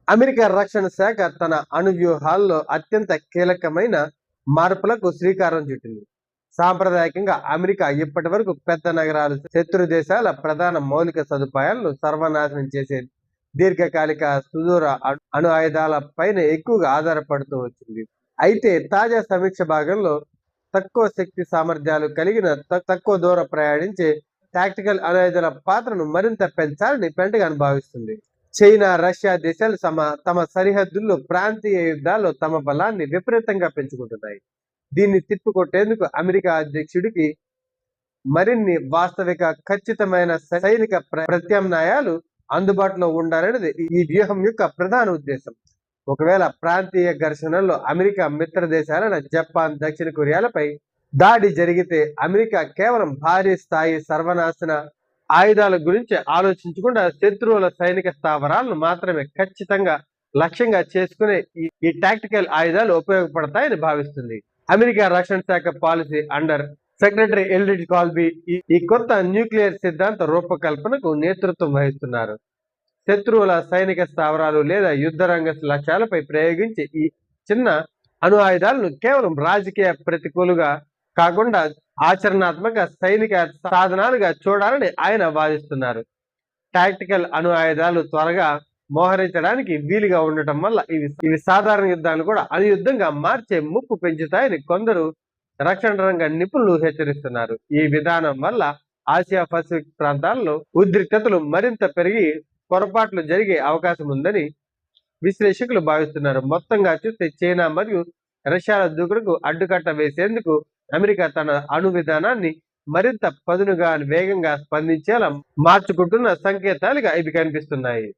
America రక్షణ శాఖ తన అణు వ్యూహాల్లో అత్యంత కీలకమైన మార్పులకు శ్రీకారం చుట్టింది. సాంప్రదాయకంగా అమెరికా ఇప్పటి వరకు పెద్ద నగరాలు, శత్రు దేశాల ప్రధాన మౌలిక సదుపాయాలను సర్వనాశనం చేసే దీర్ఘకాలిక సుదూర అణు ఆయుధాల పైన ఎక్కువగా ఆధారపడుతూ వచ్చింది. అయితే తాజా సమీక్ష భాగంలో తక్కువ శక్తి సామర్థ్యాలు కలిగిన తక్కువ దూరం ప్రయాణించే టాక్టికల్ అణుఆయుధాల పాత్రను మరింత పెంచాలని పెంటగాన్ భావిస్తుంది. చైనా, రష్యా దేశాలు తమ సరిహద్దుల్లో ప్రాంతీయ యుద్ధాల్లో తమ బలాన్ని విపరీతంగా పెంచుకుంటున్నాయి. దీన్ని తిప్పికొట్టేందుకు అమెరికా అధ్యక్షుడికి మరిన్ని వాస్తవిక, ఖచ్చితమైన సైనిక ప్రత్యామ్నాయాలు అందుబాటులో ఉండాలనేది ఈ వ్యూహం యొక్క ప్రధాన ఉద్దేశం. ఒకవేళ ప్రాంతీయ ఘర్షణల్లో అమెరికా మిత్ర దేశాలైన జపాన్, దక్షిణ కొరియాలపై దాడి జరిగితే అమెరికా కేవలం భారీ స్థాయి సర్వనాశన ఆయుధాల గురించి ఆలోచించకుండా శత్రువుల సైనిక స్థావరాలను మాత్రమే ఖచ్చితంగా లక్ష్యంగా చేసుకునే ఈ టాక్టికల్ ఆయుధాలు ఉపయోగపడతాయని భావిస్తుంది. అమెరికా రక్షణ శాఖ పాలసీ అండర్ సెక్రటరీ ఎల్రిడ్ కాల్బీ ఈ కొత్త న్యూక్లియర్ సిద్ధాంత రూపకల్పనకు నేతృత్వం వహిస్తున్నారు. శత్రువుల సైనిక స్థావరాలు లేదా యుద్ధ రంగ లక్ష్యాలపై ప్రయోగించే ఈ చిన్న అణు ఆయుధాలను కేవలం రాజకీయ ప్రతికూలుగా కాకుండా ఆచరణాత్మక సైనిక సాధనాలుగా చూడాలని ఆయన వాదిస్తున్నారు. టాక్టికల్ అణు ఆయుధాలు త్వరగా మోహరించడానికి వీలుగా ఉండటం వల్ల ఇవి సాధారణ యుద్ధాలను కూడా అణుయుద్ధంగా మార్చే ముప్పు పెంచుతాయని కొందరు రక్షణ రంగ నిపుణులు హెచ్చరిస్తున్నారు. ఈ విధానం వల్ల ఆసియా పసిఫిక్ ప్రాంతాల్లో ఉద్రిక్తతలు మరింత పెరిగి పొరపాట్లు జరిగే అవకాశం ఉందని విశ్లేషకులు భావిస్తున్నారు. మొత్తంగా చూస్తే చైనా మరియు రష్యాల దూకుడుకు అడ్డుకట్ట వేసేందుకు అమెరికా తన అణు విధానాన్ని మరింత పదునుగా, వేగంగా స్పందించేలా మార్చుకుంటున్న సంకేతాలుగా ఇవి కనిపిస్తున్నాయి.